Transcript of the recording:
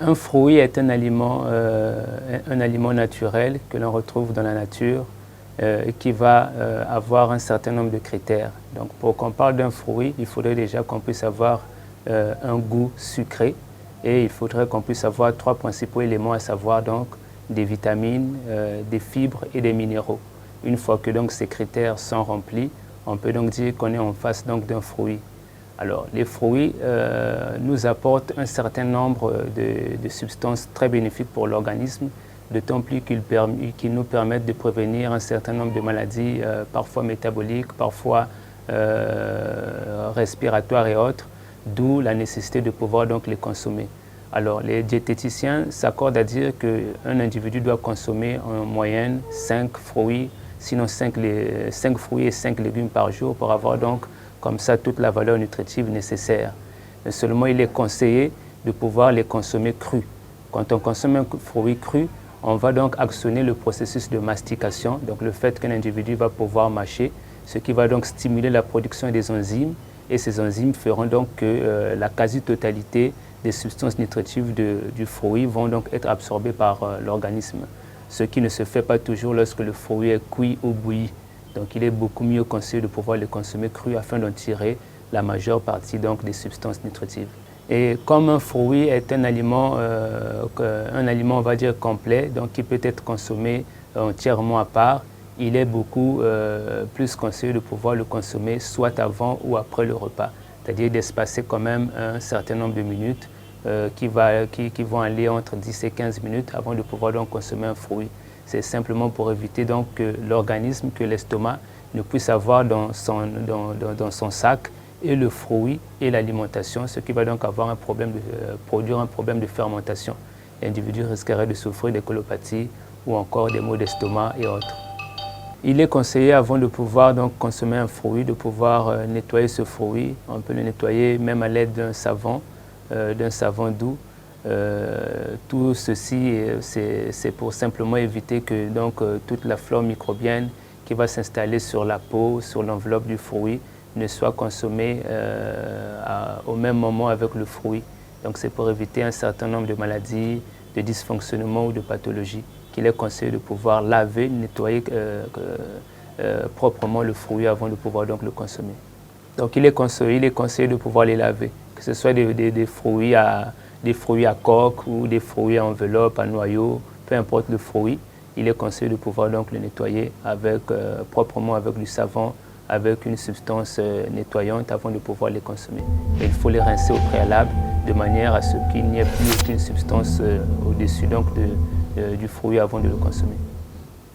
Un fruit est un aliment naturel que l'on retrouve dans la nature et qui va avoir un certain nombre de critères. Donc pour qu'on parle d'un fruit, il faudrait déjà qu'on puisse avoir un goût sucré et il faudrait qu'on puisse avoir trois principaux éléments, à savoir donc des vitamines, des fibres et des minéraux. Une fois que donc ces critères sont remplis, on peut donc dire qu'on est en face donc d'un fruit. Alors, les fruits nous apportent un certain nombre de substances très bénéfiques pour l'organisme, d'autant plus qu'ils nous permettent de prévenir un certain nombre de maladies, parfois métaboliques, parfois respiratoires et autres, d'où la nécessité de pouvoir donc les consommer. Alors, les diététiciens s'accordent à dire qu'un individu doit consommer en moyenne 5 fruits, sinon 5 fruits et 5 légumes par jour pour avoir donc comme ça toute la valeur nutritive nécessaire. Mais seulement il est conseillé de pouvoir les consommer crus. Quand on consomme un fruit cru, on va donc actionner le processus de mastication, donc le fait qu'un individu va pouvoir mâcher, ce qui va donc stimuler la production des enzymes, et ces enzymes feront donc que la quasi-totalité des substances nutritives du fruit vont donc être absorbées par l'organisme, ce qui ne se fait pas toujours lorsque le fruit est cuit ou bouilli. Donc il est beaucoup mieux conseillé de pouvoir les consommer crus afin d'en tirer la majeure partie donc, des substances nutritives. Et comme un fruit est un aliment on va dire complet, donc qui peut être consommé entièrement à part, il est beaucoup plus conseillé de pouvoir le consommer soit avant ou après le repas, c'est-à-dire d'espacer quand même un certain nombre de minutes qui vont aller entre 10 et 15 minutes avant de pouvoir donc consommer un fruit. C'est simplement pour éviter donc que l'organisme, que l'estomac ne puisse avoir dans son sac et le fruit et l'alimentation, ce qui va donc avoir produire un problème de fermentation. L'individu risquerait de souffrir des colopathies ou encore des maux d'estomac et autres. Il est conseillé avant de pouvoir donc consommer un fruit, de pouvoir nettoyer ce fruit. On peut le nettoyer même à l'aide d'un savon doux. Tout ceci, c'est pour simplement éviter que donc, toute la flore microbienne qui va s'installer sur la peau, sur l'enveloppe du fruit, ne soit consommée au même moment avec le fruit. Donc c'est pour éviter un certain nombre de maladies, de dysfonctionnements ou de pathologies qu'il est conseillé de pouvoir laver, nettoyer proprement le fruit avant de pouvoir donc le consommer. Donc il est conseillé de pouvoir les laver, que ce soit des fruits à coque ou des fruits à enveloppe, à noyau, peu importe le fruit, il est conseillé de pouvoir donc le nettoyer proprement avec du savon, avec une substance nettoyante avant de pouvoir les consommer. Et il faut les rincer au préalable de manière à ce qu'il n'y ait plus aucune substance au-dessus du fruit avant de le consommer.